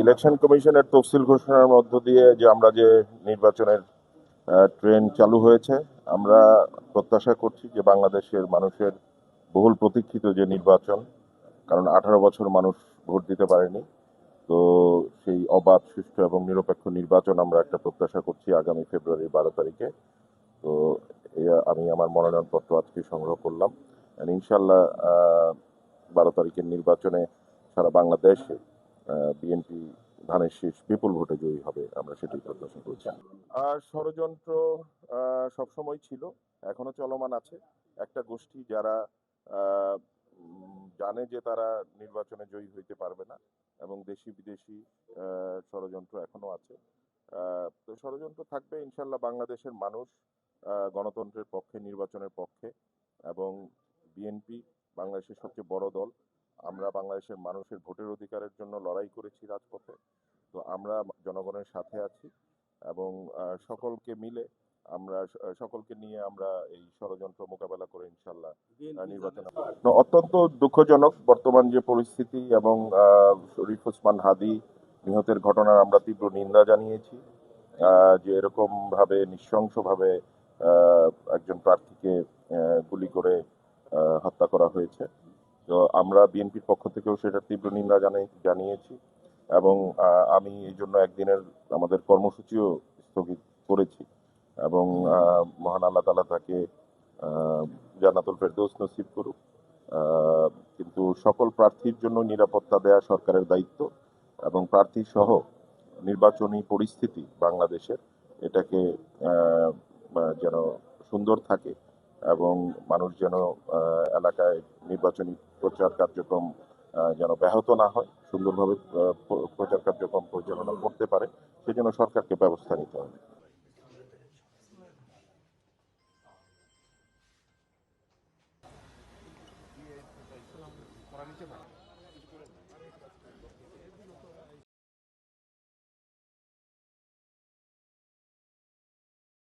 Election কমিশনের তফসিল ঘোষণার মধ্য দিয়ে যে আমরা যে নির্বাচনের ট্রেন্ড চালু হয়েছে, আমরা প্রত্যাশা করছি যে বাংলাদেশের মানুষের বহুল প্রতীক্ষিত যে নির্বাচন, কারণ 18 বছর মানুষ ভোট দিতে পারেনি, তো সেই অবাধ, সুষ্ঠু এবং নিরপেক্ষ নির্বাচন আমরা একটা প্রত্যাশা করছি আগামী ফেব্রুয়ারির 12 তারিখে। তো আমি আমার মনোনয়নপত্র আজকে সংগ্রহ করলাম। ইনশাল্লাহ 12 তারিখের নির্বাচনে সারা বাংলাদেশে বিএনপি ধানের শীষ বিপুল ভোটে জয়ী হবে, আমরা সেটাই প্রত্যাশা করছি। আর ষড়যন্ত্র সবসময় ছিল, এখনো চলমান আছে। একটা গোষ্ঠী যারা জানে যে তারা নির্বাচনে জয়ী হইতে পারবে না, এবং দেশি বিদেশি ষড়যন্ত্র এখনো আছে। তো ষড়যন্ত্র থাকবে, ইনশাল্লাহ বাংলাদেশের মানুষ গণতন্ত্রের পক্ষে, নির্বাচনের পক্ষে, এবং বিএনপি বাংলাদেশের সবচেয়ে বড় দল। আমরা বাংলাদেশের মানুষের ভোটের অধিকারের জন্য লড়াই করেছি রাজপথে, তো আমরা জনগণের সাথে আছি, এবং সকলকে মিলে আমরা সকলকে নিয়ে আমরা এই ষড়যন্ত্র মোকাবেলা করে ইনশাল্লাহ নির্বাচন। অত্যন্ত দুঃখজনক বর্তমান যে পরিস্থিতি, এবং শরীফ ওসমান হাদি নিহতের ঘটনার আমরা তীব্র নিন্দা জানিয়েছি। যে এরকম ভাবে নৃশংসভাবে একজন প্রার্থীকে গুলি করে হত্যা করা হয়েছে, তো আমরা বিএনপির পক্ষ থেকেও সেটা তীব্র নিন্দা জানিয়েছি, এবং আমি এই জন্য একদিনের আমাদের কর্মসূচিও স্থগিত করেছি, এবং মহান আল্লাহ তাআলা তাকে জান্নাতুল ফেরদৌস নসিব করুক। কিন্তু সকল প্রার্থীর জন্য নিরাপত্তা দেয়া সরকারের দায়িত্ব, এবং প্রার্থী সহ নির্বাচনী পরিস্থিতি বাংলাদেশের এটাকে যেন সুন্দর থাকে, এবং মানুষ যেন এলাকায় নির্বাচনী প্রচার কার্যক্রম যেন ব্যাহত না হয়, সুন্দরভাবে প্রচার কার্যক্রম পরিচালনা করতে পারে, সেজন্য সরকারকে ব্যবস্থা নিতে হবে।